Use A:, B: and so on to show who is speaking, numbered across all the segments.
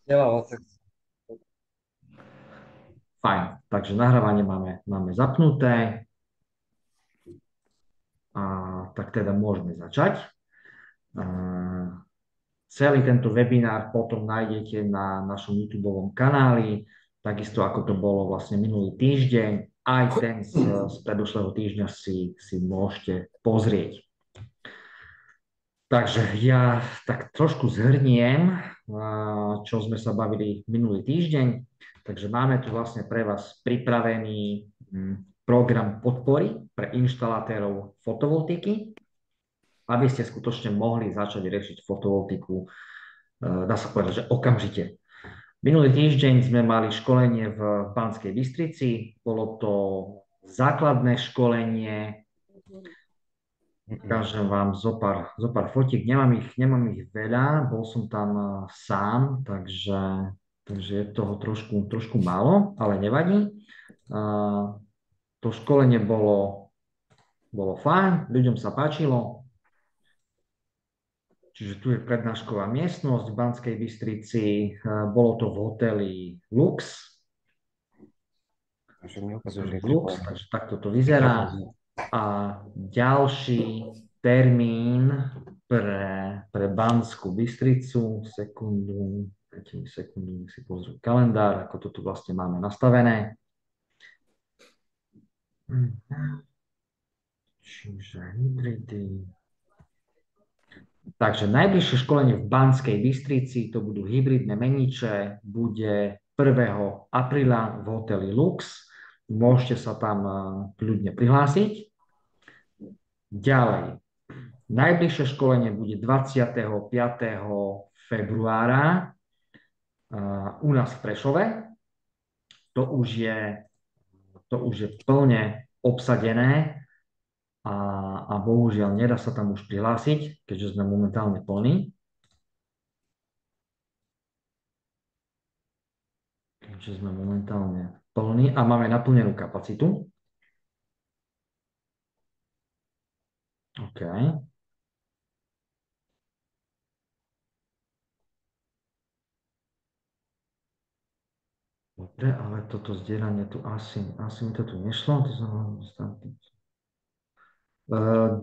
A: Delala sa.
B: Fajn, takže nahrávanie máme zapnuté a tak teda môžeme začať. A celý tento webinár potom nájdete na našom YouTube kanáli, takisto ako to bolo vlastne minulý týždeň. Aj ten z predošlého týždňa si môžete pozrieť. Takže ja tak trošku zhrniem, čo sme sa bavili minulý týždeň. Takže máme tu vlastne pre vás pripravený program podpory pre inštalatérov fotovoltiky, aby ste skutočne mohli začať riešiť fotovoltiku, dá sa povedať, že okamžite. Minulý týždeň sme mali školenie v Banskej Bystrici. Bolo to základné školenie. Ukážem vám zo pár fotiek. Nemám ich veľa, bol som tam sám, takže je toho trošku málo, ale nevadí. To školenie bolo fajn, ľuďom sa páčilo. Čiže tu je prednášková miestnosť v Banskej Bystrici. Bolo to v hoteli Lux. Takže takto to vyzerá. A ďalší termín pre Banskú Bystricu, sekundu, nech si pozrú kalendár, ako to tu vlastne máme nastavené. Čiže hybridy. Takže najbližšie školenie v Banskej Bystrici, to budú hybridné meniče, bude 1. apríla v hoteli Lux. Môžete sa tam kľudne prihlásiť. Ďalej, najbližšie školenie bude 25. februára u nás v Prešove. To už je plne obsadené a bohužiaľ nedá sa tam už prihlásiť, keďže sme momentálne plní. A máme naplnenú kapacitu. OK. Dobre, ale toto zdieľanie tu asi mi to tu nešlo.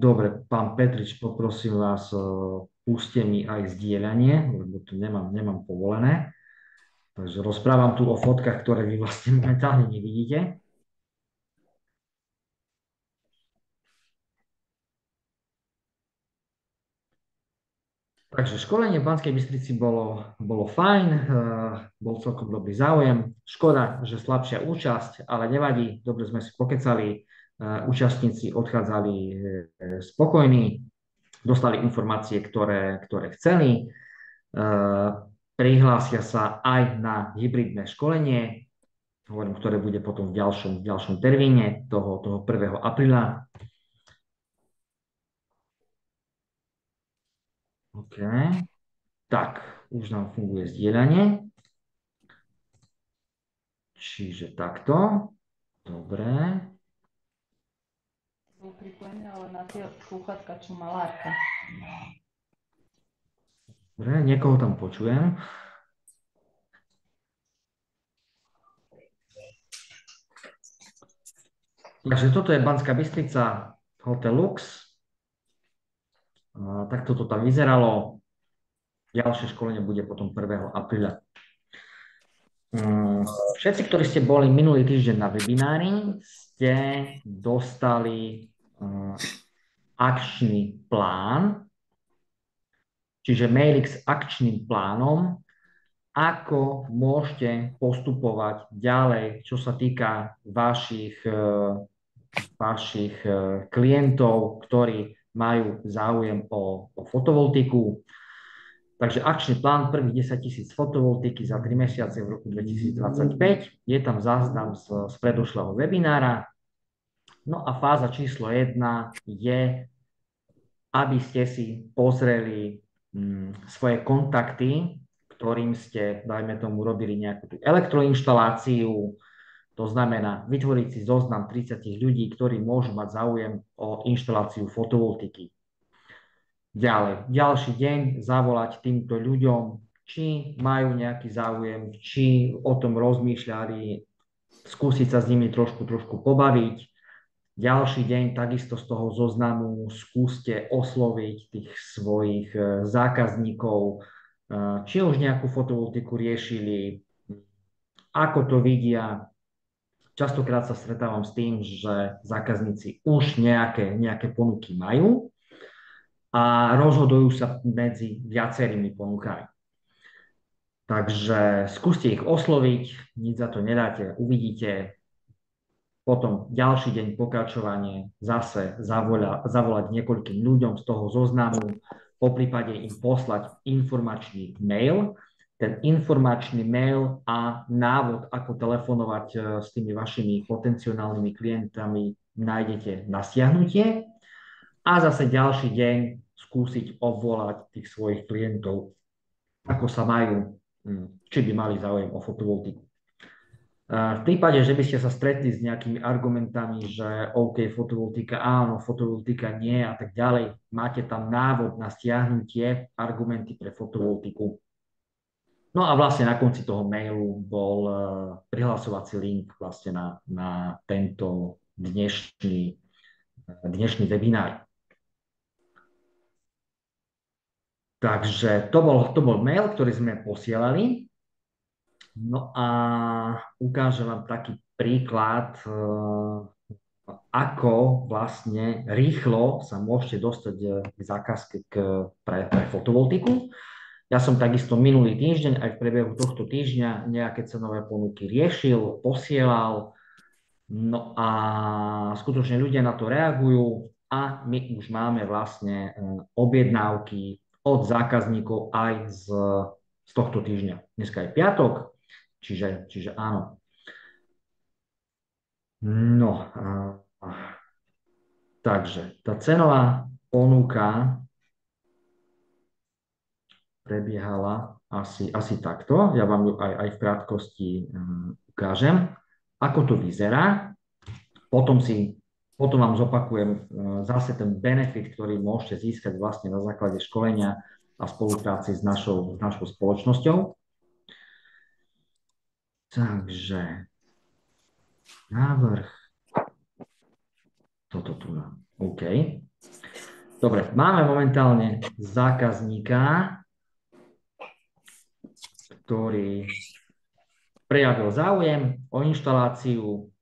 B: Dobre, pán Petrič, poprosím vás, puste mi aj zdieľanie, lebo tu nemám povolené. Takže rozprávam tu o fotkách, ktoré vy vlastne momentálne nevidíte. Takže školenie v Banskej Bystrici bolo fajn, bol celkom dobrý záujem. Škoda, že slabšia účasť, ale nevadí, dobre sme si pokecali, účastníci odchádzali spokojní, dostali informácie, ktoré chceli, prihlásia sa aj na hybridné školenie, hovorím, ktoré bude potom v ďalšom termíne toho 1. apríla. OK. Tak, už nám funguje zdieľanie. Čiže takto. Dobre.
C: Bol pripojený, ale na tie slúchatka, čo má Lárka.
B: Dobre, niekoho tam počujem. Takže toto je Banská Bystrica, Hotel Lux. Takto to tam vyzeralo. Ďalšie školenie bude potom 1. apríla. Všetci, ktorí ste boli minulý týždeň na webinári, ste dostali akčný plán, čiže mailik s akčným plánom, ako môžete postupovať ďalej, čo sa týka vašich klientov, ktorí majú záujem o fotovoltiku. Takže akčný plán prvých 10 000 fotovoltiky za 3 mesiace v roku 2025. Je tam záznam z predošlého webinára. No a fáza číslo 1 je, aby ste si pozreli svoje kontakty, ktorým ste, dajme tomu, robili nejakú tú elektroinštaláciu. To znamená vytvoriť si zoznam 30 ľudí, ktorí môžu mať záujem o inštaláciu fotovoltiky. Ďalej, ďalší deň zavolať týmto ľuďom, či majú nejaký záujem, či o tom rozmýšľali, skúsiť sa s nimi trošku pobaviť. Ďalší deň takisto z toho zoznamu skúste osloviť tých svojich zákazníkov, či už nejakú fotovoltiku riešili, ako to vidia. Častokrát sa stretávam s tým, že zákazníci už nejaké ponuky majú a rozhodujú sa medzi viacerými ponukami. Takže skúste ich osloviť, nič za to nedáte, uvidíte. Potom ďalší deň pokračovanie, zase zavolať niekoľkým ľuďom z toho zoznamu, poprípade im poslať informačný mail. Ten informačný mail a návod, ako telefonovať s tými vašimi potenciálnymi klientami, nájdete na stiahnutie. A zase ďalší deň skúsiť obvolať tých svojich klientov, ako sa majú, či by mali záujem o fotovoltiku. V prípade, že by ste sa stretli s nejakými argumentami, že OK, fotovoltika áno, fotovoltika nie a tak ďalej, máte tam návod na stiahnutie, argumenty pre fotovoltiku. No a vlastne na konci toho mailu bol prihlasovací link vlastne na tento dnešný webinár. Takže to bol mail, ktorý sme posielali. No a ukážem vám taký príklad, ako vlastne rýchlo sa môžete dostať k zákazke pre fotovoltiku. Ja som takisto minulý týždeň, aj v priebehu tohto týždňa, nejaké cenové ponuky riešil, posielal. No a skutočne ľudia na to reagujú a my už máme vlastne objednávky od zákazníkov aj z tohto týždňa. Dneska je piatok, čiže áno. No, takže tá cenová ponuka prebiehala asi takto. Ja vám ju aj v krátkosti ukážem, ako to vyzerá. Potom vám zopakujem zase ten benefit, ktorý môžete získať vlastne na základe školenia a spolupráci s našou spoločnosťou. Takže návrh. Toto tu mám. OK. Dobre, máme momentálne zákazníka, ktorý prejavil záujem o inštaláciu.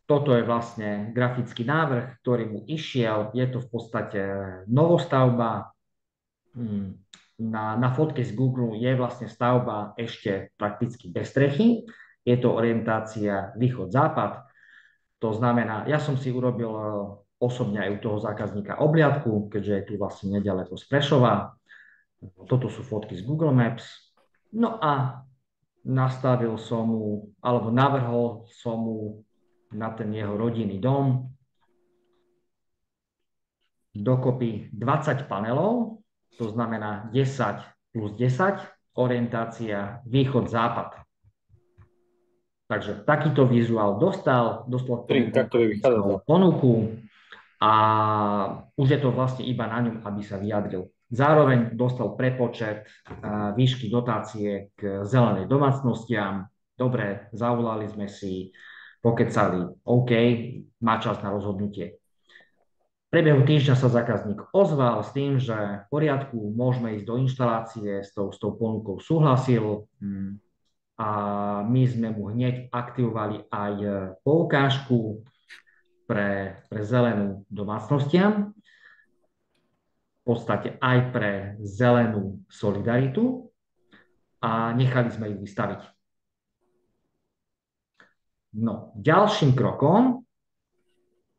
B: Toto je vlastne grafický návrh, ktorý mu išiel. Je to v podstate novostavba. Na fotke z Google je vlastne stavba ešte prakticky bez strechy. Je to orientácia východ-západ. To znamená, ja som si urobil osobne aj u toho zákazníka obliadku, keďže je tu vlastne neďaleko z Prešova. Toto sú fotky z Google Maps. No a nastavil som mu, alebo navrhol som mu na ten jeho rodinný dom dokopy 20 panelov, to znamená 10 plus 10, orientácia východ-západ. Takže takýto vizuál dostal ponuku a už je to vlastne iba na ňom, aby sa vyjadril. Zároveň dostal prepočet výšky dotácie k zelenej domácnostiam. Dobre, zavolali sme si, pokecali, OK, má čas na rozhodnutie. V priebehu týždňa sa zákazník ozval s tým, že v poriadku, môžeme ísť do inštalácie, s tou ponukou súhlasil a my sme mu hneď aktivovali aj poukážku pre zelenú domácnostiam, v podstate aj pre zelenú solidaritu a nechali sme ju vystaviť. No, ďalším krokom,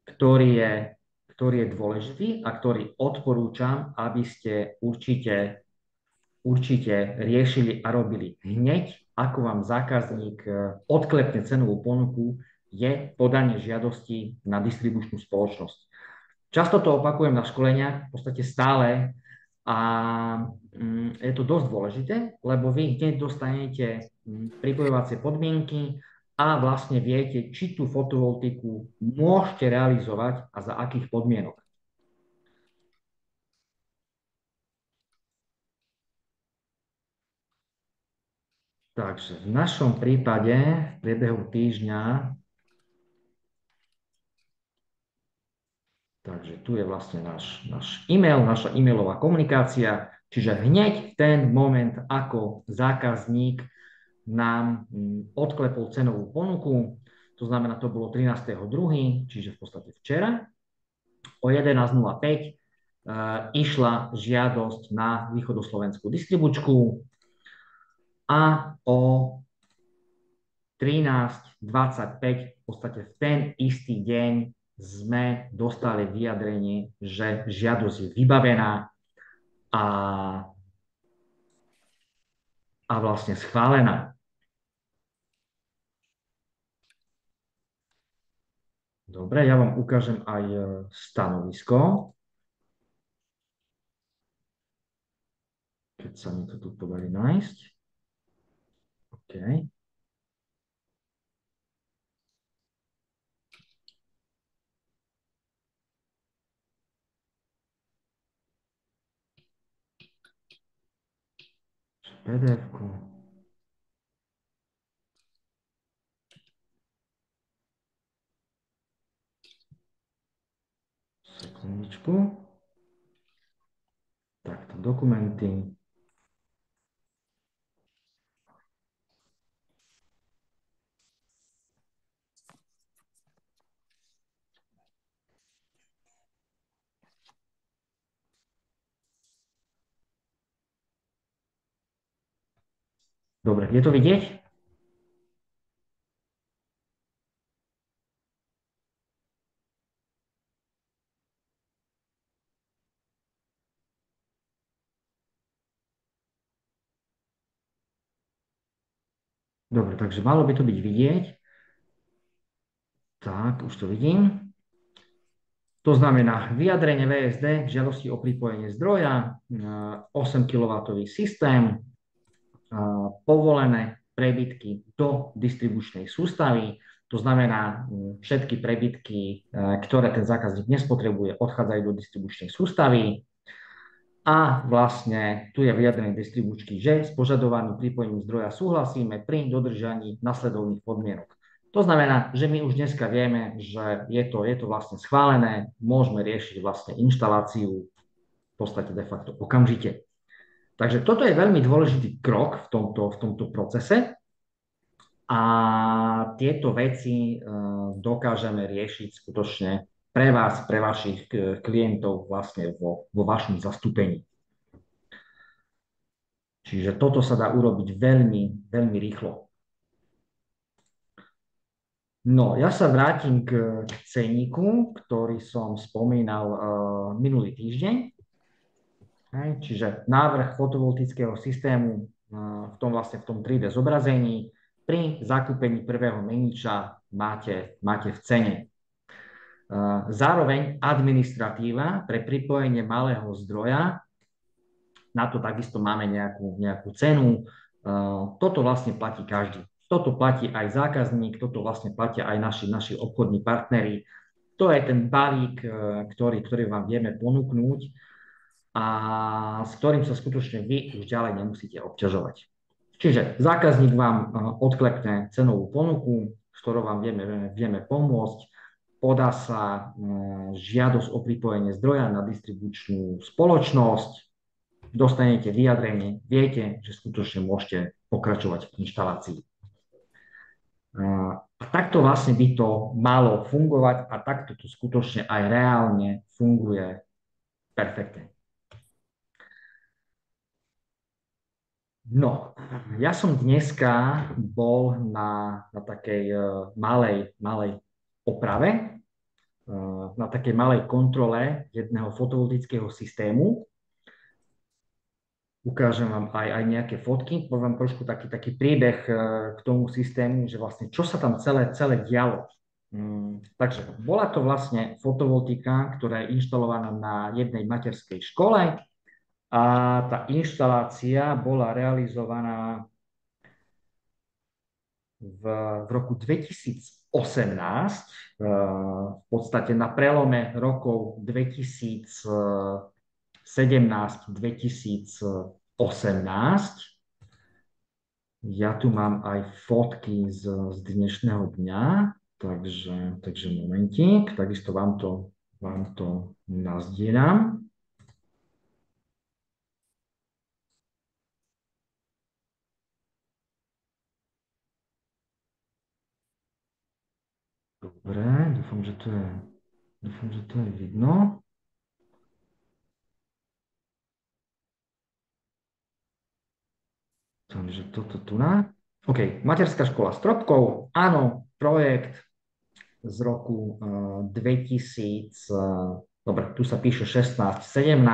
B: ktorý je dôležitý a ktorý odporúčam, aby ste určite riešili a robili hneď, ako vám zákazník odklepne cenovú ponuku, je podanie žiadosti na distribučnú spoločnosť. Často to opakujem na školeniach, v podstate stále, a je to dosť dôležité, lebo vy hneď dostanete pripojovacie podmienky a vlastne viete, či tú fotovoltiku môžete realizovať a za akých podmienok. Takže v našom prípade v priebehu týždňa, takže tu je vlastne náš e-mail, naša e-mailová komunikácia, čiže hneď v ten moment, ako zákazník nám odklepol cenovú ponuku, to znamená, to bolo 13.2., čiže v podstate včera, o 11.05 išla žiadosť na východoslovenskú distribučku a o 13.25 v podstate v ten istý deň sme dostali vyjadrenie, že žiadosť je vybavená a vlastne schválená. Dobre, ja vám ukážem aj stanovisko. Keď sa mi to tu podarí nájsť. OK. PDF-ku. Sekundičku. Takto, dokumenty. Dobre, je to vidieť? Dobre, takže malo by to byť vidieť. Tak, už to vidím. To znamená vyjadrenie VSD k žiadosti o pripojenie zdroja, 8 kW systém, povolené prebytky do distribučnej sústavy, to znamená všetky prebytky, ktoré ten zákazník nespotrebuje, odchádzajú do distribučnej sústavy. A vlastne tu je vyjadrenie distribučky, že s požadovaným pripojením zdroja súhlasíme pri dodržaní nasledovných podmienok. To znamená, že my už dneska vieme, že je to vlastne schválené, môžeme riešiť vlastne inštaláciu v podstate de facto okamžite. Takže toto je veľmi dôležitý krok v tomto procese a tieto veci dokážeme riešiť skutočne pre vás, pre vašich klientov vlastne vo vašom zastúpení. Čiže toto sa dá urobiť veľmi, veľmi rýchlo. No, ja sa vrátim k ceníku, ktorý som spomínal minulý týždeň. Čiže návrh fotovoltického systému v tom 3D zobrazení pri zakúpení prvého meniča máte v cene. Zároveň administratíva pre pripojenie malého zdroja, na to takisto máme nejakú cenu. Toto vlastne platí každý. Toto platí aj zákazník, toto vlastne platia aj naši obchodní partneri. To je ten balík, ktorý vám vieme ponúknuť a s ktorým sa skutočne vy už ďalej nemusíte obťažovať. Čiže zákazník vám odklepne cenovú ponuku, s ktorou vám vieme pomôcť, podá sa žiadosť o pripojenie zdroja na distribučnú spoločnosť, dostanete vyjadrenie, viete, že skutočne môžete pokračovať v inštalácii. A takto vlastne by to malo fungovať a takto to skutočne aj reálne funguje perfektne. No, ja som dneska bol na takej malej oprave, na takej malej kontrole jedného fotovoltického systému. Ukážem vám aj nejaké fotky, poviem trošku taký príbeh k tomu systému, že vlastne čo sa tam celé dialo. Takže bola to vlastne fotovoltika, ktorá je inštalovaná na jednej materskej škole a tá inštalácia bola realizovaná v roku 2018, v podstate na prelome rokov 2017-2018. Ja tu mám aj fotky z dnešného dňa, takže momentík, takisto vám to nazdielam. Dobre, dúfam, že to je vidno. Takže toto tu na. OK, materská škola Stropkov, áno, projekt z roku 2000, dobre, tu sa píše 16, 17.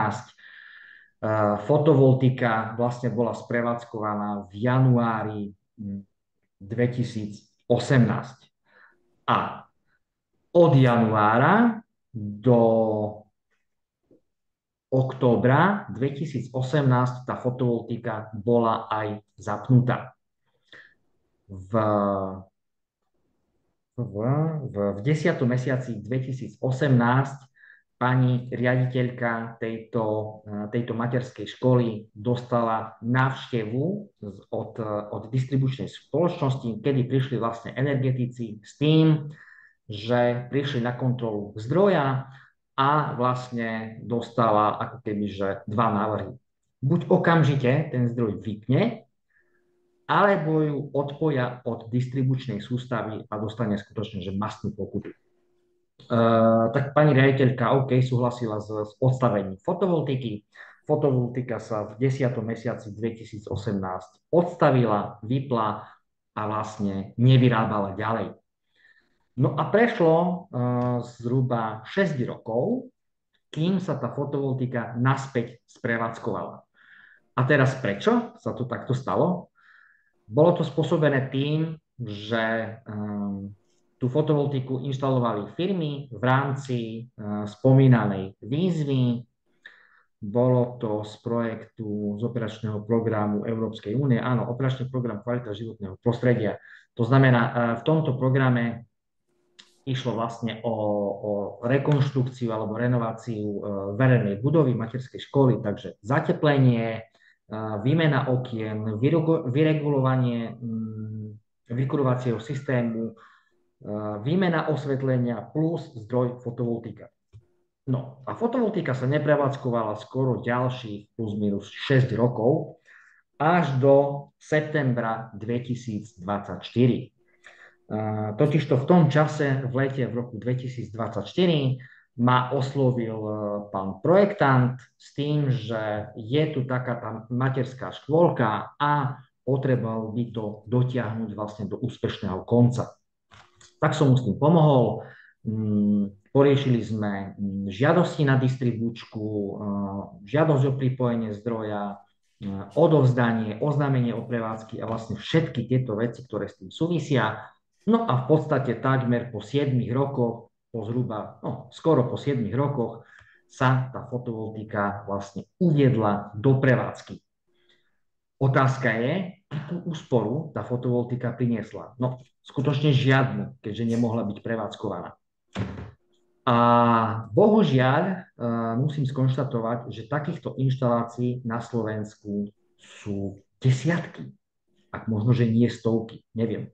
B: Fotovoltika vlastne bola sprevádzkovaná v januári 2018. A od januára do októbra 2018 tá fotovoltika bola aj zapnutá. V, v 10. mesiaci 2018 pani riaditeľka tejto materskej školy dostala návštevu od distribučnej spoločnosti, kedy prišli vlastne energetici s tým, že prišli na kontrolu zdroja a vlastne dostala ako keby že dva návrhy. Buď okamžite ten zdroj vypne, alebo ju odpoja od distribučnej sústavy a dostane skutočne že mastnú pokutu. Tak pani riaditeľka OK súhlasila s odstavením fotovoltiky. Fotovoltika sa v 10. mesiaci 2018 odstavila, vypla a vlastne nevyrábala ďalej. No a prešlo zhruba 6 rokov, kým sa tá fotovoltika naspäť sprevádzkovala. A teraz prečo sa to takto stalo? Bolo to spôsobené tým, že tú fotovoltiku inštalovali firmy v rámci spomínanej výzvy. Bolo to z projektu, z operačného programu Európskej únie, áno, operačný program Kvalita životného prostredia. To znamená, v tomto programe išlo vlastne o rekonštrukciu alebo renováciu verejnej budovy materskej školy, takže zateplenie, výmena okien, vyregulovanie vykurovacieho systému, výmena osvetlenia plus zdroj fotovoltika. No a fotovoltika sa neprevádzkovala skoro ďalších plus minus 6 rokov až do septembra 2024. Totižto v tom čase, v lete v roku 2024, ma oslovil pán projektant s tým, že je tu taká tá materská škôlka a potreboval by to dotiahnuť vlastne do úspešného konca. Tak som mu s tým pomohol. Poriešili sme žiadosti na distribučku, žiadosť o pripojenie zdroja, odovzdanie, oznámenie o prevádzky a vlastne všetky tieto veci, ktoré s tým súvisia. No a v podstate takmer po 7 rokoch, skoro po 7 rokoch sa tá fotovoltika vlastne uviedla do prevádzky. Otázka je, akú úsporu tá fotovoltika priniesla. No, skutočne žiadnu, keďže nemohla byť prevádzkovaná. A bohužiaľ musím skonštatovať, že takýchto inštalácií na Slovensku sú desiatky, ak možno, že nie stovky, neviem.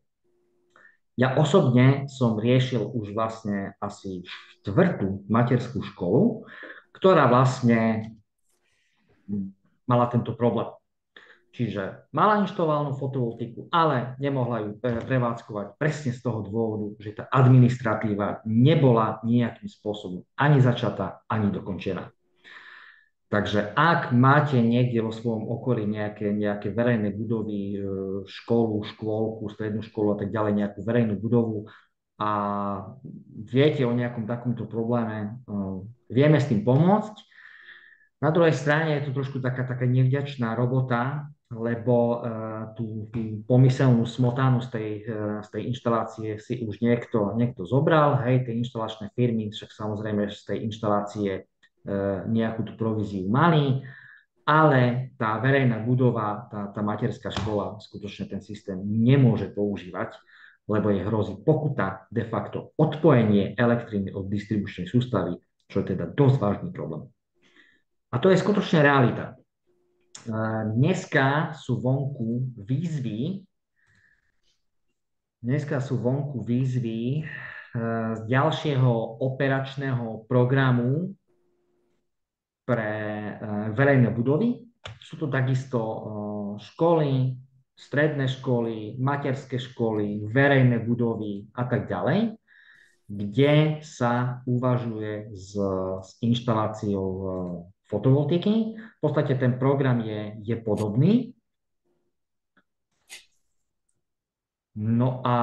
B: Ja osobne som riešil už vlastne asi 4. materskú školu, ktorá vlastne mala tento problém. Čiže mala inštalovanú fotovoltiku, ale nemohla ju prevádzkovať presne z toho dôvodu, že tá administratíva nebola nejakým spôsobom ani začatá, ani dokončená. Takže ak máte niekde vo svojom okolí nejaké verejné budovy, školu, škôlku, strednú školu a tak ďalej, nejakú verejnú budovu a viete o nejakom takomto probléme, vieme s tým pomôcť. Na druhej strane je to trošku taká nevďačná robota, lebo tú pomyselnú smotanu z tej inštalácie si už niekto zobral, hej, tie inštalačné firmy, však samozrejme z tej inštalácie nejakú tú províziu mali, ale tá verejná budova, tá materská škola skutočne ten systém nemôže používať, lebo je hrozí pokuta, de facto odpojenie elektriny od distribučnej sústavy, čo je teda dosť vážny problém. A to je skutočne realita. Dneska sú vonku výzvy, z ďalšieho operačného programu pre verejné budovy. Sú to takisto školy, stredné školy, materské školy, verejné budovy a tak ďalej, kde sa uvažuje s inštaláciou fotovoltiky. V podstate ten program je podobný. No a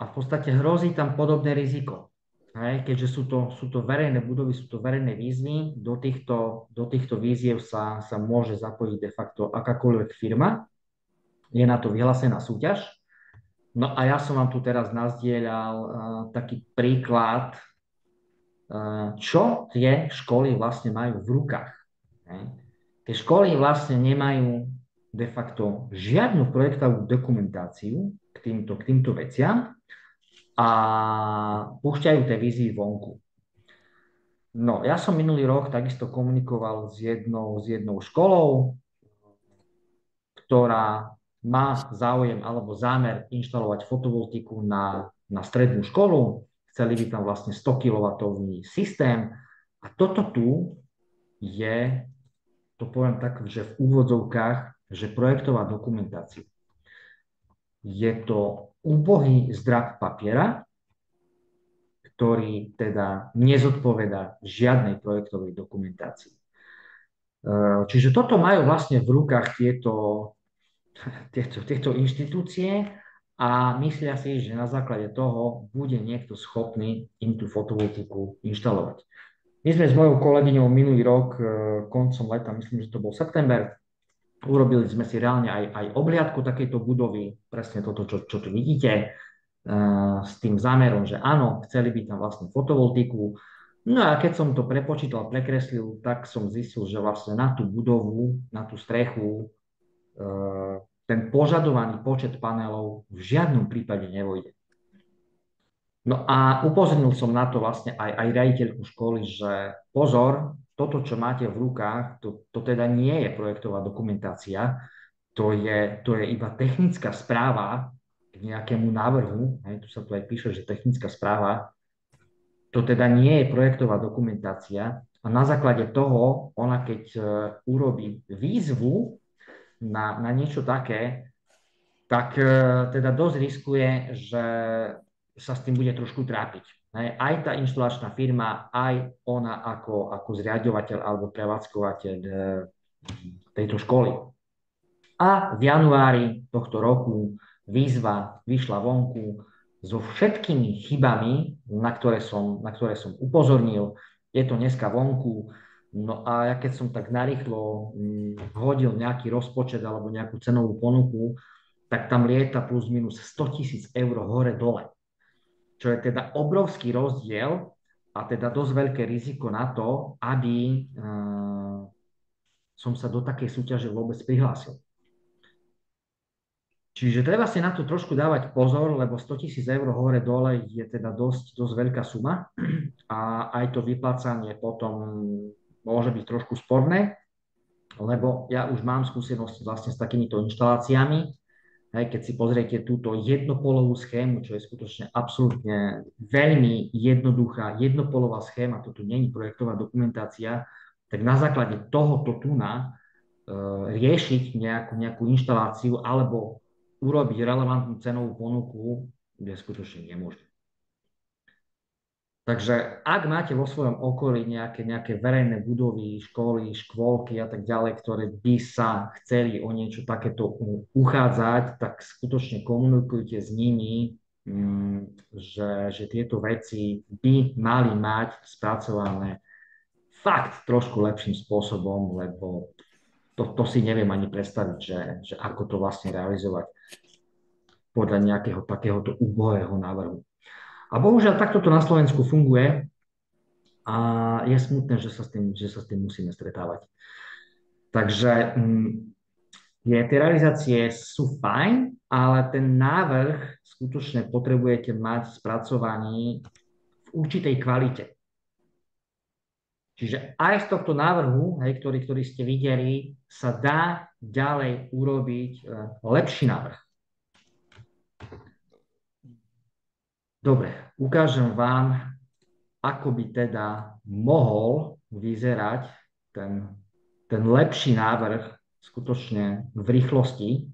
B: v podstate hrozí tam podobné riziko. Hej, keďže sú to verejné budovy, sú to verejné výzvy, do týchto výziev sa môže zapojiť de facto akákoľvek firma. Je na to vyhlásená súťaž. No a ja som vám tu teraz nazdieľal taký príklad, čo tie školy vlastne majú v rukách. Hej. Tie školy vlastne nemajú de facto žiadnu projektovú dokumentáciu k týmto veciam a púšťajú tie výzvy vonku. No, ja som minulý rok takisto komunikoval s jednou školou, ktorá má záujem alebo zámer inštalovať fotovoltiku na strednú školu. Chceli by tam vlastne 100 kW systém. A toto tu je, to poviem tak, že v úvodzovkách, že projektová dokumentácia. Je to úbohý zdrak papiera, ktorý teda nezodpovedá žiadnej projektovej dokumentácii. Čiže toto majú vlastne v rukách tieto inštitúcie a myslia si, že na základe toho bude niekto schopný im tú fotovoltiku inštalovať. My sme s mojou kolegyňou minulý rok, koncom leta, myslím, že to bol september, urobili sme si reálne aj obhliadku takejto budovy, presne toto, čo tu vidíte, s tým zámerom, že áno, chceli by tam vlastne fotovoltiku. No a keď som to prepočítal, prekreslil, tak som zistil, že vlastne na tú budovu, na tú strechu, ten požadovaný počet panelov v žiadnom prípade nevojde. No a upozornil som na to vlastne aj riaditeľku školy, že pozor, toto, čo máte v rukách, to teda nie je projektová dokumentácia, to je iba technická správa k nejakému návrhu, tu sa tu aj píše, že technická správa, to teda nie je projektová dokumentácia a na základe toho, ona keď urobí výzvu na niečo také, tak teda dosť riskuje, že sa s tým bude trošku trápiť. Aj tá inštalačná firma, aj ona ako zriaďovateľ alebo prevádzkovateľ tejto školy. A v januári tohto roku výzva vyšla vonku so všetkými chybami, na ktoré som upozornil. Je to dneska vonku. No a ja keď som tak narýchlo hodil nejaký rozpočet alebo nejakú cenovú ponuku, tak tam lieta plus minus 100 000 eur hore-dole. Čo je teda obrovský rozdiel a teda dosť veľké riziko na to, aby som sa do takej súťaže vôbec prihlásil. Čiže treba si na to trošku dávať pozor, lebo 100 000 eur hore-dole je teda dosť veľká suma a aj to vyplácanie potom môže byť trošku sporné, lebo ja už mám skúsenosť vlastne s takýmito inštaláciami. Keď si pozriete túto jednopolovú schému, čo je skutočne absolútne veľmi jednoduchá jednopolová schéma, to tu nie je projektová dokumentácia, tak na základe tohoto tu riešiť nejakú inštaláciu alebo urobiť relevantnú cenovú ponuku je skutočne nemožné. Takže ak máte vo svojom okolí nejaké verejné budovy, školy, škôlky a tak ďalej, ktoré by sa chceli o niečo takéto uchádzať, tak skutočne komunikujte s nimi, že tieto veci by mali mať spracované fakt trošku lepším spôsobom, lebo to si neviem ani predstaviť, že ako to vlastne realizovať podľa nejakého takéhoto úbohého návrhu. A bohužiaľ takto to na Slovensku funguje a je smutné, že sa s tým musíme stretávať. Takže tie realizácie sú fajn, ale ten návrh skutočne potrebujete mať spracovaný v určitej kvalite. Čiže aj z tohto návrhu, hej, ktorý ste videli, sa dá ďalej urobiť lepší návrh. Dobre, ukážem vám, ako by teda mohol vyzerať ten lepší návrh skutočne v rýchlosti.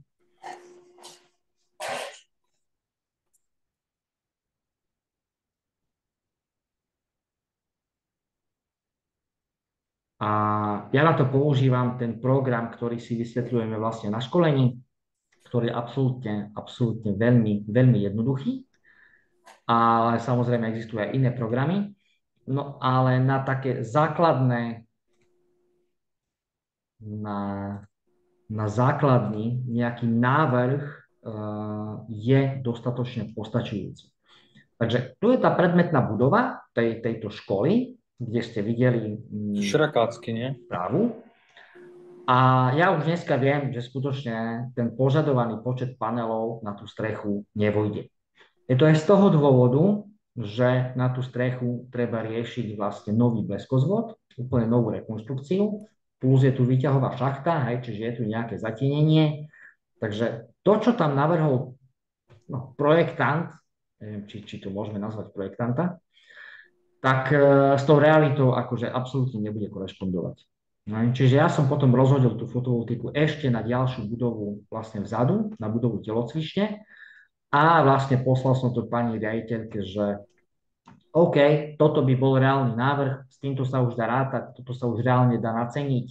B: A ja na to používam ten program, ktorý si vysvetľujeme vlastne na školení, ktorý je absolútne veľmi, veľmi jednoduchý. Ale samozrejme existujú aj iné programy. No ale na také základné, na základný nejaký návrh je dostatočne postačujúci. Takže tu je tá predmetná budova tejto školy, kde ste videli
A: Šrakácky, nie?
B: správu. A ja už dneska viem, že skutočne ten požadovaný počet panelov na tú strechu nevojde. Je to aj z toho dôvodu, že na tú strechu treba riešiť vlastne nový bleskozvod, úplne novú rekonštrukciu, plus je tu výťahová šachta, hej, čiže je tu nejaké zatienenie. Takže to, čo tam navrhol projektant, neviem, či to môžeme nazvať projektanta, tak s tou realitou akože absolútne nebude korešpondovať. Čiže ja som potom rozhodil tú fotovoltaiku ešte na ďalšiu budovu vlastne vzadu, na budovu telocvične a vlastne poslal som to pani riaditeľke, že OK, toto by bol reálny návrh, s týmto sa už dá rátať, toto sa už reálne dá naceniť.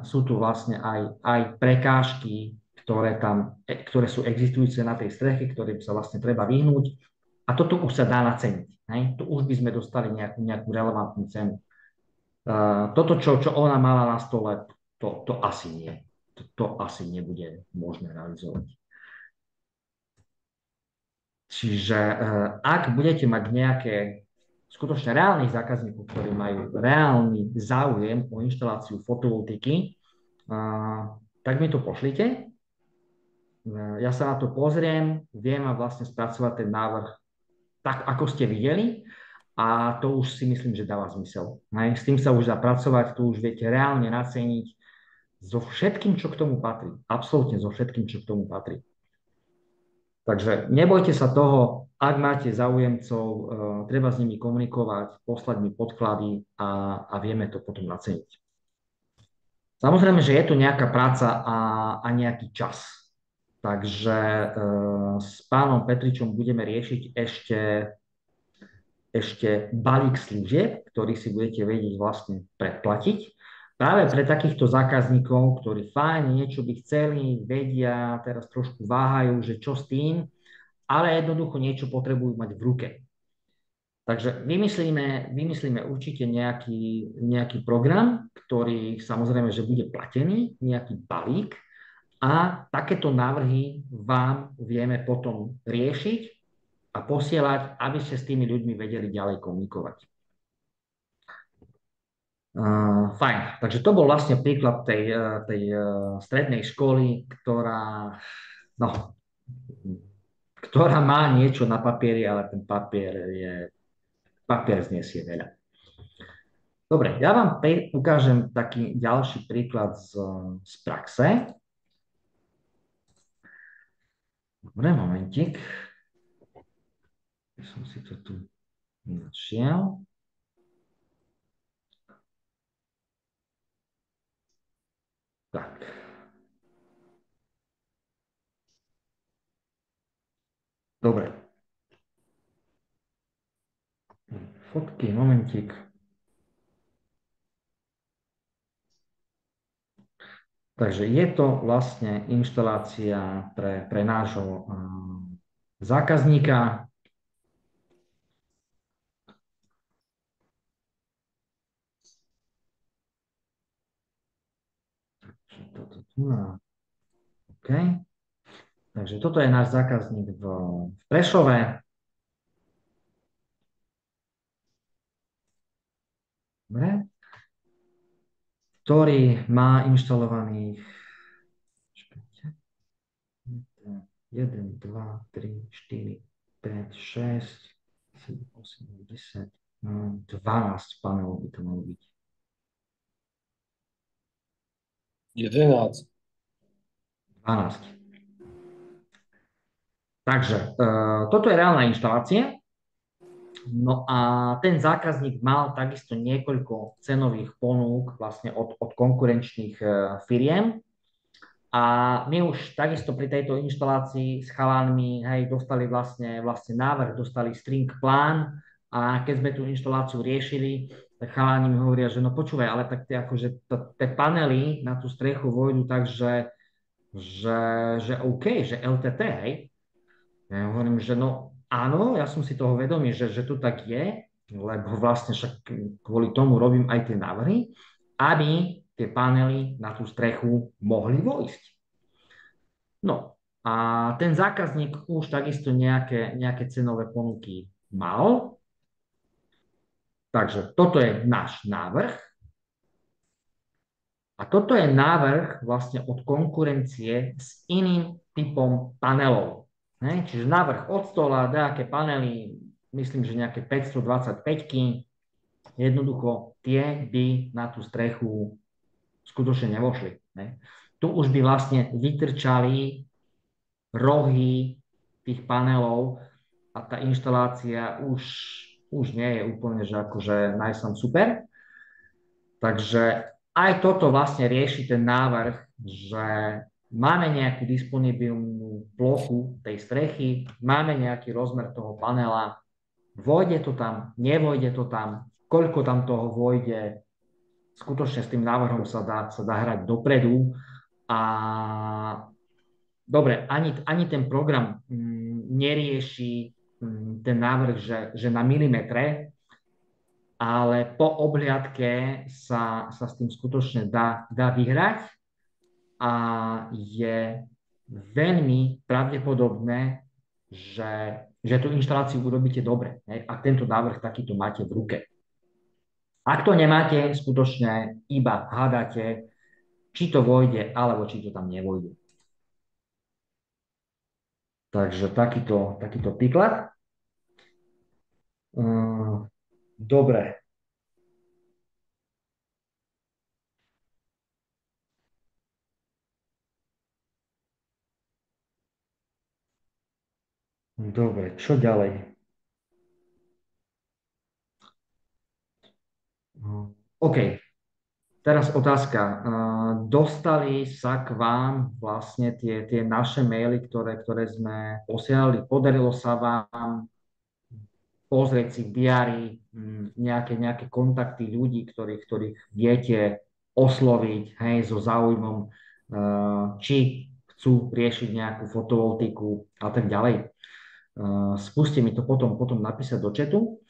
B: Sú tu vlastne aj prekážky, ktoré sú existujúce na tej streche, ktorým sa vlastne treba vyhnúť. A toto už sa dá naceniť. Hej? Tu už by sme dostali nejakú relevantnú cenu. Toto, čo ona mala na stole, to asi nie. To asi nebude možné realizovať. Čiže ak budete mať nejaké skutočne reálnych zákazníkov, ktorí majú reálny záujem o inštaláciu fotovoltaiky, tak mi to pošlite. Ja sa na to pozriem, viem vlastne spracovať ten návrh tak, ako ste videli. A to už si myslím, že dáva zmysel. S tým sa už dá pracovať, tu už viete reálne naceniť so všetkým, čo k tomu patrí. Absolútne so všetkým, čo k tomu patrí. Takže nebojte sa toho, ak máte záujemcov, treba s nimi komunikovať, poslať mi podklady a vieme to potom naceniť. Samozrejme, že je tu nejaká práca a nejaký čas. Takže s pánom Petričom budeme riešiť ešte balík služieb, ktorý si budete vedieť vlastne predplatiť. Práve pre takýchto zákazníkov, ktorí fajn, niečo by chceli, vedia, teraz trošku váhajú, že čo s tým, ale jednoducho niečo potrebujú mať v ruke. Takže vymyslíme určite nejaký program, ktorý samozrejme, že bude platený, nejaký balík a takéto návrhy vám vieme potom riešiť a posielať, aby ste s tými ľuďmi vedeli ďalej komunikovať. Fajn, takže to bol vlastne príklad tej strednej školy, ktorá má niečo na papieri, ale ten papier znesie veľa. Dobre, ja vám ukážem taký ďalší príklad z praxe. Dobre, momentík. Som si to tu našiel. Tak. Dobre. Fotky, momentík. Takže je to vlastne inštalácia pre nášho zákazníka. Toto tu má. OK. Takže toto je náš zákazník v Prešove. Dobre. Ktorý má inštalovaných 1, 2, 3, 4, 5, 6, 7, 8, 10, 12 panelov by to malo byť.
A: 11.
B: 12. Takže toto je reálna inštalácia. No a ten zákazník mal takisto niekoľko cenových ponúk vlastne od konkurenčných firiem. A my už takisto pri tejto inštalácii s chalánmi, hej, dostali vlastne návrh, dostali string plán a keď sme tú inštaláciu riešili, tak chaláni mi hovoria, že no počúvaj, ale tak tie panely na tú strechu vojdu tak, že OK, že LTT, hej. Ja hovorím, že no áno, ja som si toho vedomý, že to tak je, lebo vlastne však kvôli tomu robím aj tie návrhy, aby tie panely na tú strechu mohli vojsť. No a ten zákazník už takisto nejaké cenové ponuky mal. Takže toto je náš návrh. A toto je návrh vlastne od konkurencie s iným typom panelov. Čiže návrh od stola, nejaké panely, myslím, že nejaké 525-ky, jednoducho tie by na tú strechu skutočne nevošli. Tu už by vlastne vytrčali rohy tých panelov a tá inštalácia už nie je úplne, že akože najsám super. Takže aj toto vlastne rieši ten návrh, že máme nejakú disponibilnú plochu tej strechy, máme nejaký rozmer toho panela, vojde to tam, nevojde to tam, koľko tam toho vojde, skutočne s tým návrhom sa dá hrať dopredu a dobre, ani ten program nerieši ten návrh, že na milimetre, ale po obhliadke sa s tým skutočne dá vyhrať a je veľmi pravdepodobné, že tú inštaláciu urobíte dobre, ak tento návrh takýto máte v ruke. Ak to nemáte, skutočne iba hádate, či to vojde, alebo či to tam nevojde. Takže takýto príklad. Dobre. Dobre, čo ďalej? OK, teraz otázka. Dostali sa k vám vlastne tie naše maily, ktoré sme posielali? Podarilo sa vám pozrieť si v diári nejaké kontakty ľudí, ktorých viete osloviť, hej, so záujmom, či chcú riešiť nejakú fotovoltiku a tak ďalej. Skúste mi to potom napísať do chatu.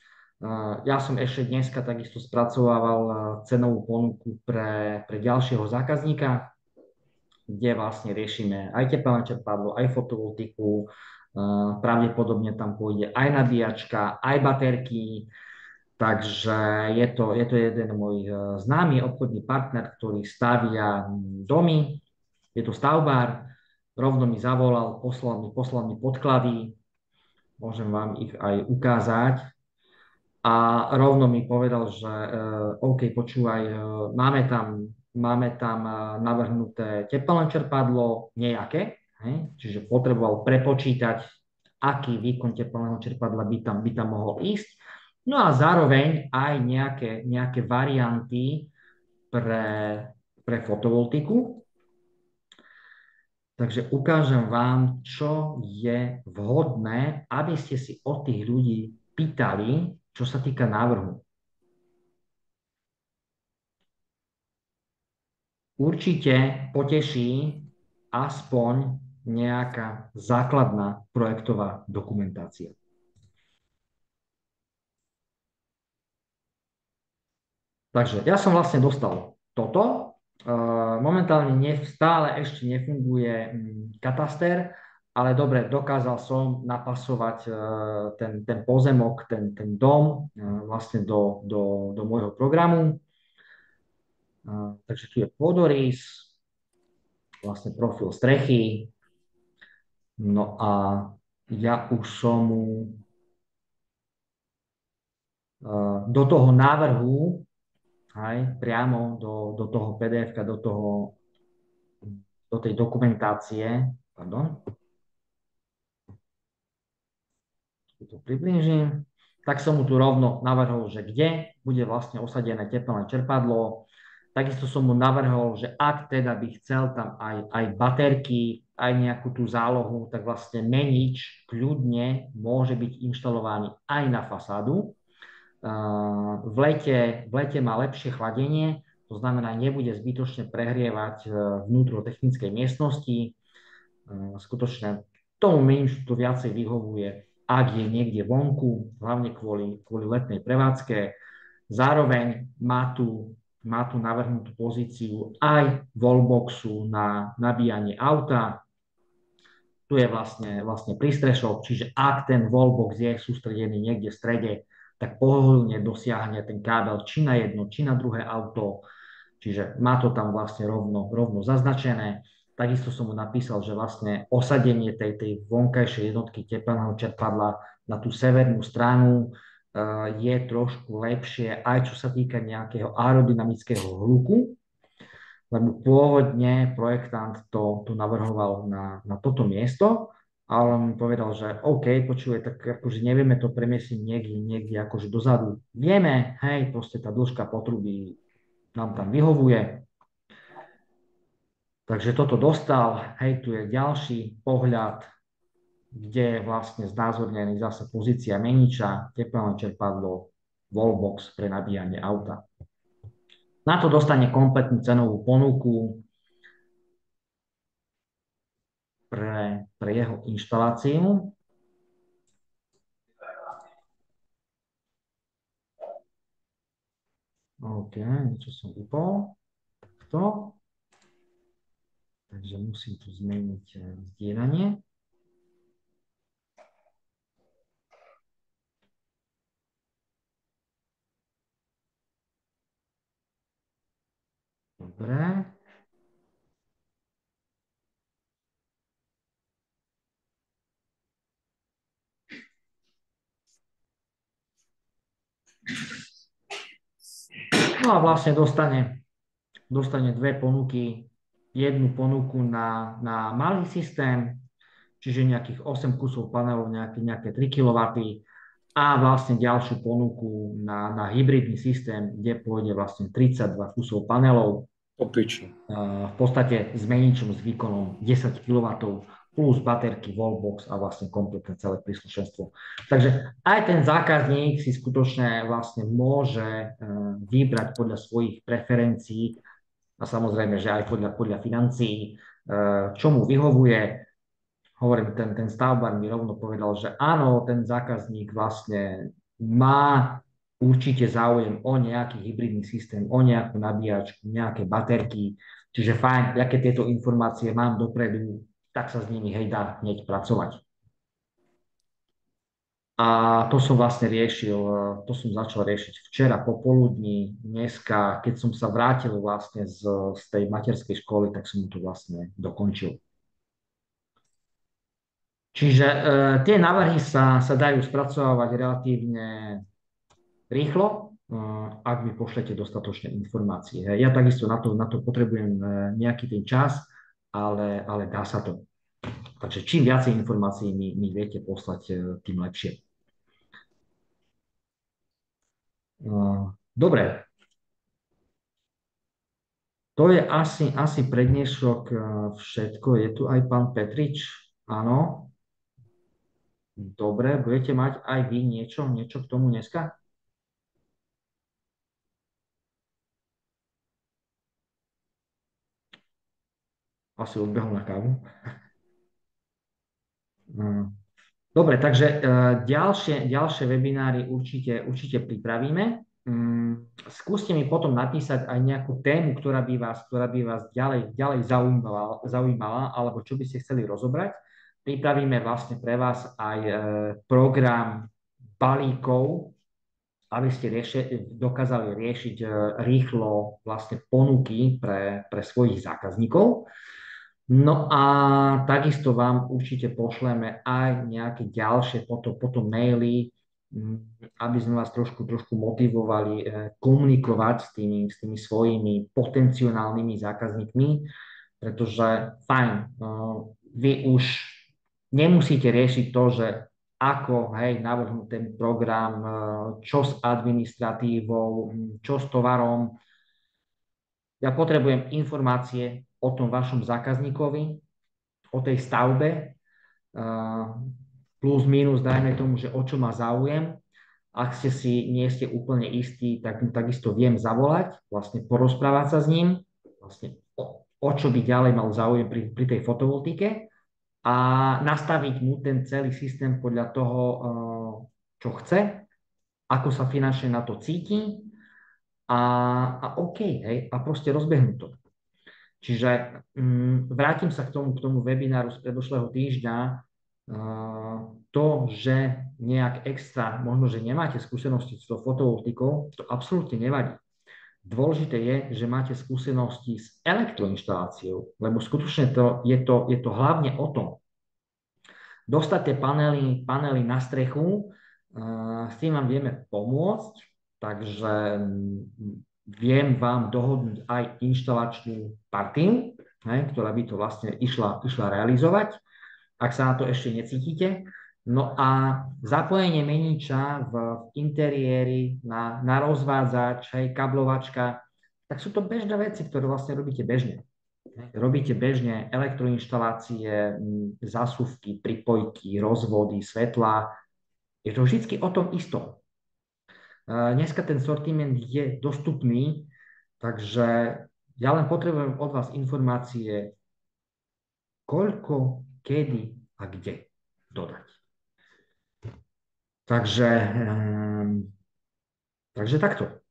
B: Ja som ešte dneska takisto spracovával cenovú ponuku pre ďalšieho zákazníka, kde vlastne riešime aj tepelné čerpadlo, aj fotovoltiku. Pravdepodobne tam pôjde aj nabíjačka, aj baterky. Takže je to jeden môj známy obchodný partner, ktorý stavia domy. Je to stavbár. Rovno mi zavolal, poslal mi podklady. Môžem vám ich aj ukázať. A rovno mi povedal, že OK, počúvaj, máme tam navrhnuté tepelné čerpadlo nejaké, čiže potreboval prepočítať, aký výkon tepelného čerpadla by tam mohol ísť. No a zároveň aj nejaké varianty pre fotovoltiku. Takže ukážem vám, čo je vhodné, aby ste si od tých ľudí pýtali, čo sa týka návrhu. Určite poteší aspoň nejaká základná projektová dokumentácia. Takže ja som vlastne dostal toto. Momentálne stále ešte nefunguje kataster, ale dobre, dokázal som napasovať ten pozemok, ten dom vlastne do môjho programu. Takže tu je pôdorys, vlastne profil strechy. No a ja už som mu do toho návrhu, aj, priamo do toho PDF-ka, do tej dokumentácie, pardon, to priblížim, tak som mu tu rovno navrhol, že kde bude vlastne osadené tepelné čerpadlo. Takisto som mu navrhol, že ak teda by chcel tam aj baterky, aj nejakú tú zálohu, tak vlastne menič kľudne môže byť inštalovaný aj na fasádu. V lete má lepšie chladenie, to znamená, nebude zbytočne prehrievať vnútro technickej miestnosti. Skutočne tomu meniču to viacej vyhovuje, ak je niekde vonku, hlavne kvôli letnej prevádzke. Zároveň má tu navrhnutú pozíciu aj wallboxu na nabíjanie auta. Tu je vlastne prístrešok, čiže ak ten wallbox je sústredený niekde v strede, tak pohodlne dosiahne ten kábel či na jedno, či na druhé auto. Čiže má to tam vlastne rovno zaznačené. Takisto som mu napísal, že vlastne osadenie tej vonkajšej jednotky tepelného čerpadla na tú severnú stranu je trošku lepšie, aj čo sa týka nejakého aerodynamického hluku, lebo pôvodne projektant to navrhoval na toto miesto, ale on mi povedal, že OK, počuje, tak akože nevieme to premiesniť niekde akože dozadu. Vieme, hej, proste tá dĺžka potruby nám tam vyhovuje. Takže toto dostal, hej, tu je ďalší pohľad, kde je vlastne znázornený zase pozícia meniča, tepelné čerpadlo, wallbox pre nabíjanie auta. Na to dostane kompletnú cenovú ponuku pre jeho inštaláciu. OK, niečo som vypol. Takto. Takže musím tu zmeniť zdieľanie. Dobre. No a vlastne dostane dve ponuky. Jednu ponuku na malý systém, čiže nejakých 8 kusov panelov, nejaké 3 kW a vlastne ďalšiu ponuku na hybridný systém, kde pôjde vlastne 32 kusov panelov. V podstate s meničom s výkonom 10 kW plus baterky, wallbox a vlastne kompletné celé príslušenstvo. Takže aj ten zákazník si skutočne vlastne môže vybrať podľa svojich preferencií a samozrejme, že aj podľa financií, čo mu vyhovuje. Hovorím, ten stavbár mi rovno povedal, že áno, ten zákazník vlastne má určite záujem o nejaký hybridný systém, o nejakú nabíjačku, nejaké baterky, čiže fajn, ja keď tieto informácie mám dopredu, tak sa s nimi dá hneď pracovať. A to som vlastne to som začal riešiť včera popoludní, dneska, keď som sa vrátil vlastne z tej materskej školy, tak som to vlastne dokončil. Čiže tie návrhy sa dajú spracovávať relatívne rýchlo, ak mi pošlete dostatočné informácie. Ja takisto na to potrebujem nejaký ten čas, ale dá sa to. Takže čím viacej informácií mi viete poslať, tým lepšie. Dobre. To je asi pre dnešok všetko. Je tu aj pán Petrič? Áno. Dobre, budete mať aj vy niečo k tomu dneska? Asi odbehol na kávu. Dobre, takže ďalšie webináry určite pripravíme. Skúste mi potom napísať aj nejakú tému, ktorá by vás ďalej zaujímala, alebo čo by ste chceli rozobrať. Pripravíme vlastne pre vás aj program balíkov, aby ste dokázali riešiť rýchlo vlastne ponuky pre svojich zákazníkov. No a takisto vám určite pošleme aj nejaké ďalšie potom maily, aby sme vás trošku motivovali komunikovať s tými svojimi potenciálnymi zákazníkmi, pretože fajn, vy už nemusíte riešiť to, že ako, hej, navrhnúť ten program, čo s administratívou, čo s tovarom. Ja potrebujem informácie o tom vašom zákazníkovi, o tej stavbe, plus minus, dajme tomu, že o čo má záujem. Ak nie ste úplne istí, tak takisto viem zavolať, vlastne porozprávať sa s ním, vlastne o čo by ďalej mal záujem pri tej fotovoltike a nastaviť mu ten celý systém podľa toho, čo chce, ako sa finančne na to cíti a OK, hej, a proste rozbehnúť to. Čiže vrátim sa k tomu webináru z predošlého týždňa. To, že nejak extra, možno, že nemáte skúsenosti s tou fotovoltikou, to absolútne nevadí. Dôležité je, že máte skúsenosti s elektroinštaláciou, lebo skutočne je to hlavne o tom. Dostať tie panely na strechu, s tým vám vieme pomôcť, takže viem vám dohodnúť aj inštalačnú partiu, ktorá by to vlastne išla realizovať, ak sa na to ešte necítite. No a zapojenie meniča v interiéri na rozvádzač, kablovačka, tak sú to bežné veci, ktoré vlastne robíte bežne. Robíte bežne elektroinštalácie, zásuvky, pripojky, rozvody, svetla. Je to vždy o tom istom. Dneska ten sortiment je dostupný, takže ja len potrebujem od vás informácie, koľko, kedy a kde dodať. Takže takto.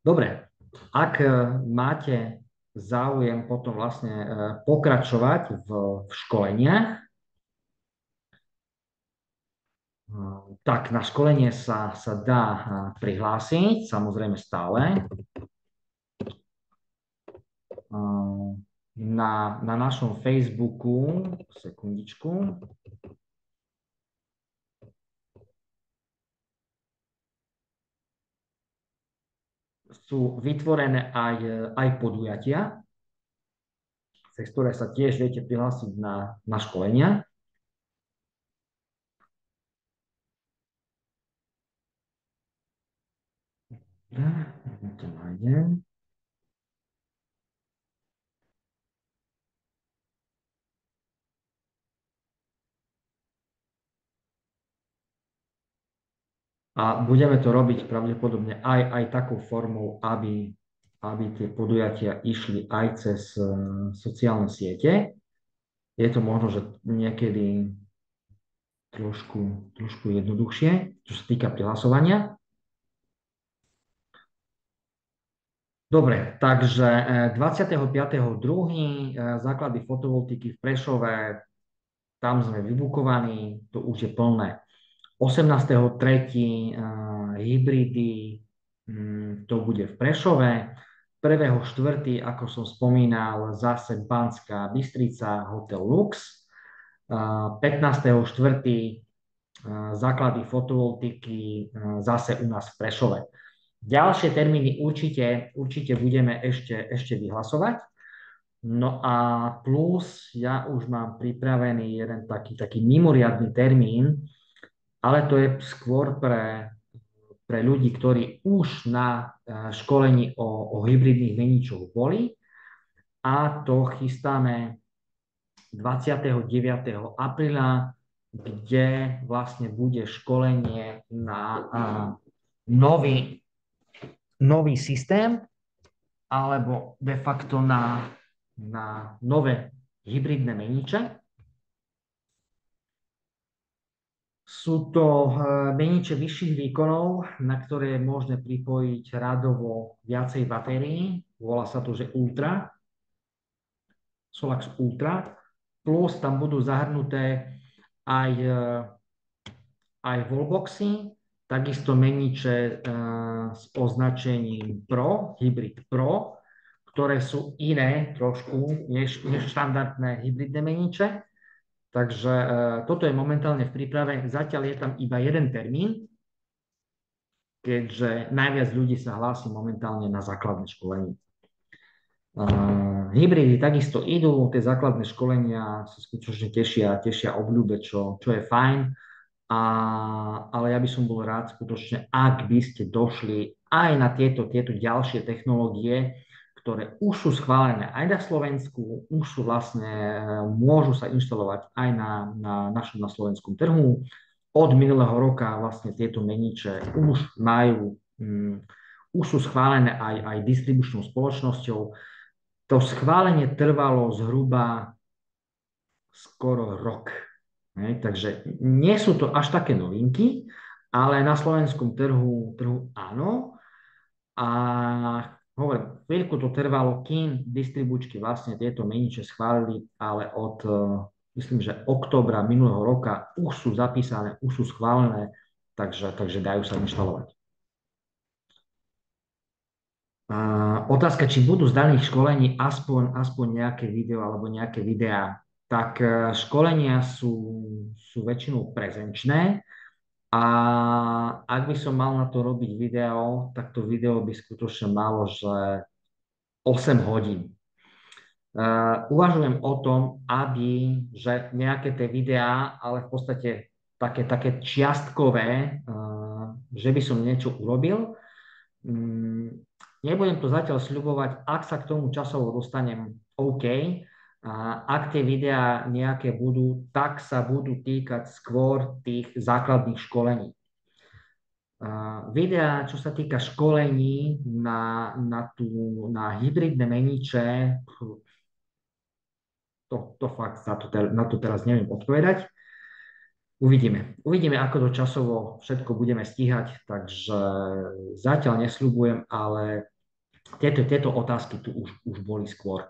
B: Dobre, ak máte záujem potom vlastne pokračovať v školeniach, tak na školenie sa dá prihlásiť, samozrejme stále. Na našom Facebooku, sekundičku, sú vytvorené aj podujatia, cez ktoré sa tiež viete prihlásiť na školenia. To nájdem. A budeme to robiť pravdepodobne aj takou formou, aby tie podujatia išli aj cez sociálne siete. Je to možno, že niekedy trošku jednoduchšie, čo sa týka prihlasovania. Dobre, takže 25.2. základy fotovoltiky v Prešove, tam sme vybukovaní, to už je plné. 18.3. hybridy, to bude v Prešove. 1.4., ako som spomínal, zase Banská Bystrica, Hotel Lux. 15.4. základy fotovoltiky zase u nás v Prešove. Ďalšie termíny určite budeme ešte vyhlasovať. No a plus ja už mám pripravený jeden taký mimoriadny termín, ale to je skôr pre ľudí, ktorí už na školení o hybridných meničoch boli. A to chystáme 29. apríla, kde vlastne bude školenie na nový systém, alebo de facto na nové hybridné meniče. Sú to meniče vyšších výkonov, na ktoré je možné pripojiť radovo viacej batérií. Volá sa to, že Ultra, Solax Ultra. Plus tam budú zahrnuté aj wallboxy, takisto meniče s označením Pro, Hybrid Pro, ktoré sú iné trošku než štandardné hybridné meniče. Takže toto je momentálne v príprave. Zatiaľ je tam iba jeden termín, keďže najviac ľudí sa hlási momentálne na základné školenie. Hybridy takisto idú, tie základné školenia sa skutočne tešia obľúbe, čo je fajn, ale ja by som bol rád skutočne, ak by ste došli aj na tieto ďalšie technológie, ktoré už sú schválené aj na Slovensku, už sú vlastne, môžu sa inštalovať aj na našom na slovenskom trhu. Od minulého roka vlastne tieto meniče už majú, už sú schválené aj distribučnou spoločnosťou. To schválenie trvalo zhruba skoro rok. Takže nie sú to až také novinky, ale na slovenskom trhu áno. A hovorím, chvíľku to trvalo, kým distribučky vlastne tieto meniče schválili, ale od, myslím, že októbra minulého roka už sú zapísané, už sú schválené, takže dajú sa inštalovať. Otázka, či budú z daných školení aspoň nejaké video alebo nejaké videá. Tak školenia sú väčšinou prezenčné a ak by som mal na to robiť video, tak to video by skutočne malo, že 8 hodín. Uvažujem o tom, že nejaké tie videá, ale v podstate také čiastkové, že by som niečo urobil. Nebudem to zatiaľ sľubovať, ak sa k tomu časovo dostanem, OK. Ak tie videá nejaké budú, tak sa budú týkať skôr tých základných školení. Videá, čo sa týka školení na hybridné meniče, to fakt na to teraz neviem odpovedať. Uvidíme, ako to časovo všetko budeme stíhať, takže zatiaľ nesľubujem, ale tieto otázky tu už boli skôr.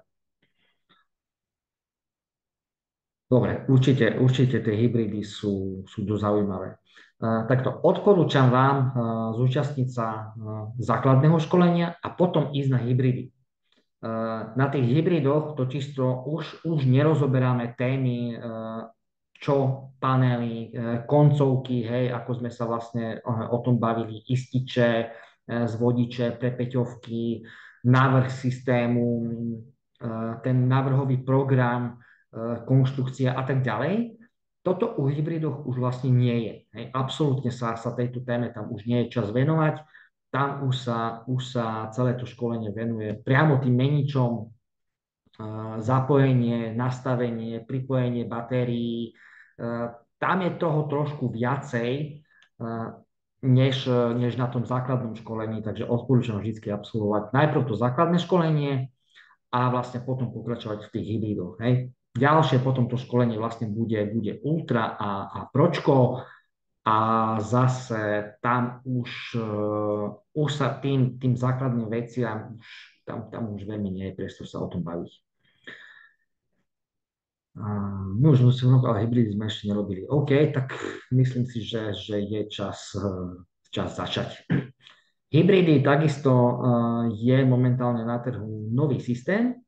B: Dobre, určite tie hybridy sú dosť zaujímavé. Takto odporúčam vám zúčastniť sa základného školenia a potom ísť na hybridy. Na tých hybridoch totižto už nerozoberáme témy, čo panely, koncovky, hej, ako sme sa vlastne o tom bavili, ističe, zvodiče, prepäťovky, návrh systému, ten návrhový program, konštrukcia a tak ďalej. Toto u hybridoch už vlastne nie je. Hej. Absolútne sa tejto téme tam už nie je čas venovať. Tam už sa celé to školenie venuje priamo tým meničom, zapojenie, nastavenie, pripojenie batérií. Tam je toho trošku viacej, než na tom základnom školení, takže odporúčam vždy absolvovať najprv to základné školenie a vlastne potom pokračovať v tých hybridoch. Hej. Ďalšie potom to školenie vlastne bude ultra a pročko a zase tam už sa tým základným veciam tam už veľmi nie je priestor sa o tom baviť. My už musíme, ale hybridy sme ešte nerobili. OK, tak myslím si, že je čas začať. Hybridy takisto je momentálne na trhu nový systém.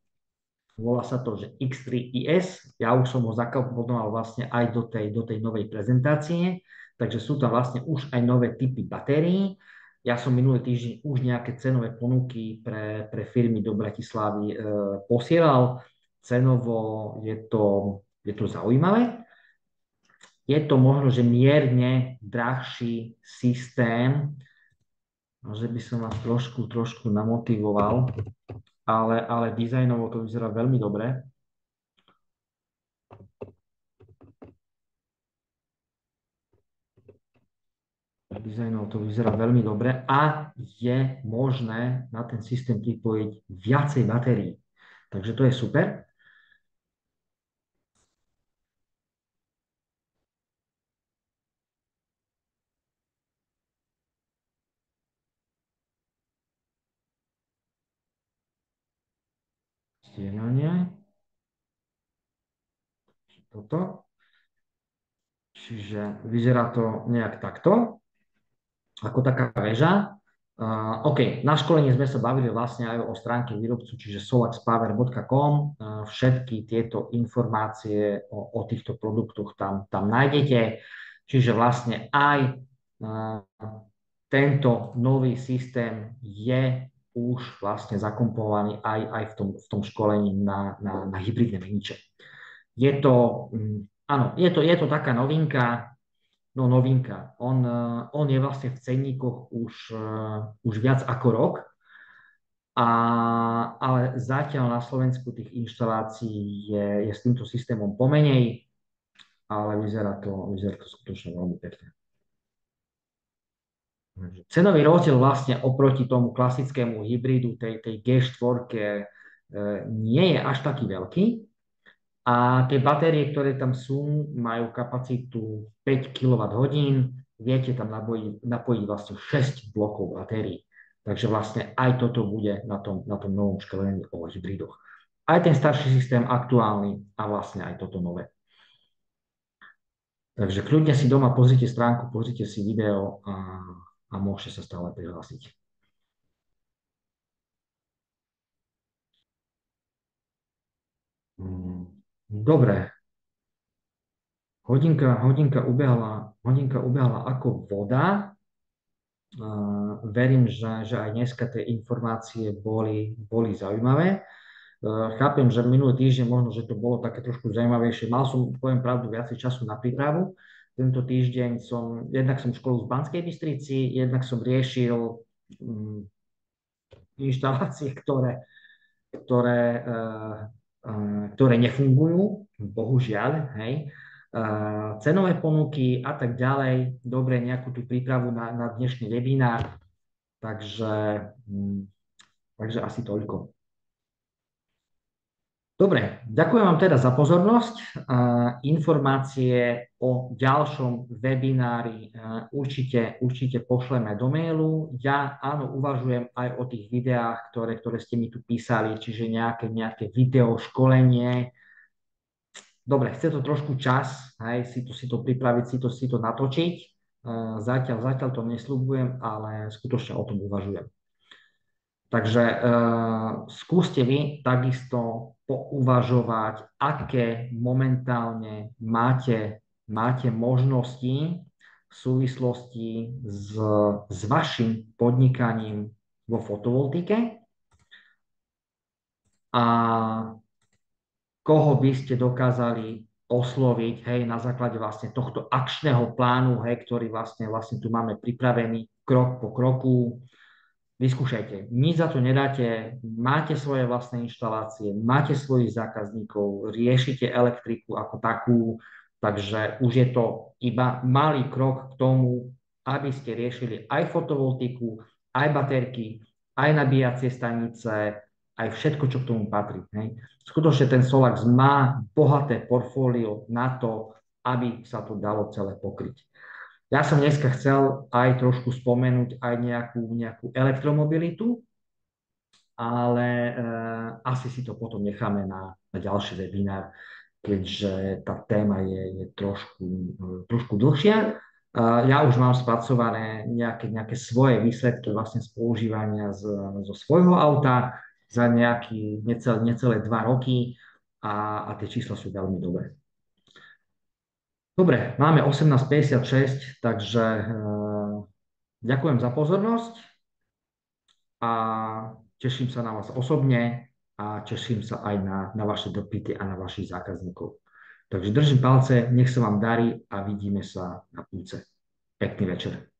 B: Volá sa to, že X3IS. Ja už som ho zakomponoval vlastne aj do tej novej prezentácie. Takže sú tam vlastne už aj nové typy batérií. Ja som minulý týždeň už nejaké cenové ponuky pre firmy do Bratislavy posielal. Cenovo je to zaujímavé. Je to možno, že mierne drahší systém, že by som vás trošku namotivoval, ale dizajnovo to vyzerá veľmi dobre. Dizajnovo to vyzerá veľmi dobre a je možné na ten systém pripojiť viacej batérií. Takže to je super. Stienanie. Toto. Čiže vyzerá to nejak takto, ako taká väža. OK, na školení sme sa bavili vlastne aj o stránke výrobcu, čiže solaxpower.com. Všetky tieto informácie o týchto produktoch tam nájdete. Čiže vlastne aj tento nový systém je už vlastne zakomponovaný aj v tom školení na hybridné meniče. Áno, je to taká novinka. No novinka. On je vlastne v cenníkoch už viac ako rok, ale zatiaľ na Slovensku tých inštalácií je s týmto systémom pomenej, ale vyzerá to skutočne veľmi pekne. Cenový rozdiel vlastne oproti tomu klasickému hybridu tej G4 nie je až taký veľký. A tie batérie, ktoré tam sú, majú kapacitu 5 kWh. Viete tam napojiť vlastne 6 blokov batérií. Takže vlastne aj toto bude na tom novom školení o hybridoch. Aj ten starší systém aktuálny a vlastne aj toto nové. Takže kľudne si doma pozrite stránku, pozrite si video a môžete sa stále prihlásiť. Dobre. Hodinka ubehla ako voda. Verím, že aj dneska tie informácie boli zaujímavé. Chápem, že minulý týždeň možno, že to bolo také trošku zaujímavejšie. Mal som, poviem pravdu, viacej času na prípravu. Tento týždeň jednak som školu v Banskej Bystrici, jednak som riešil inštalácie, ktoré nefungujú, bohužiaľ, hej. Cenové ponuky a tak ďalej. Dobre, nejakú tú prípravu na dnešný webinár. Takže asi toľko. Dobre, ďakujem vám teda za pozornosť. Informácie o ďalšom webinári určite pošleme do mailu. Ja áno, uvažujem aj o tých videách, ktoré ste mi tu písali, čiže nejaké video školenie. Dobre, chce to trošku čas, hej, si to pripraviť, si to natočiť. Zatiaľ to nesľubujem, ale skutočne o tom uvažujem. Takže skúste vy takisto pouvažovať, aké momentálne máte možnosti v súvislosti s vašim podnikaním vo fotovoltike a koho by ste dokázali osloviť, hej, na základe vlastne tohto akčného plánu, hej, ktorý vlastne tu máme pripravený krok po kroku. Vyskúšajte, nič za to nedáte, máte svoje vlastné inštalácie, máte svojich zákazníkov, riešite elektriku ako takú, takže už je to iba malý krok k tomu, aby ste riešili aj fotovoltiku, aj baterky, aj nabíjacie stanice, aj všetko, čo k tomu patrí. Hej. Skutočne ten Solax má bohaté portfólio na to, aby sa to dalo celé pokryť. Ja som dneska chcel aj trošku spomenúť aj nejakú elektromobilitu, ale asi si to potom necháme na ďalší webinár, keďže tá téma je trošku dlhšia. Ja už mám spracované nejaké svoje výsledky vlastne z používania zo svojho auta za necelé 2 roky a tie čísla sú veľmi dobré. Dobre, máme 18:56, takže ďakujem za pozornosť a teším sa na vás osobne a teším sa aj na vaše dopyty a na vašich zákazníkov. Takže držím palce, nech sa vám darí a vidíme sa na púce. Pekný večer.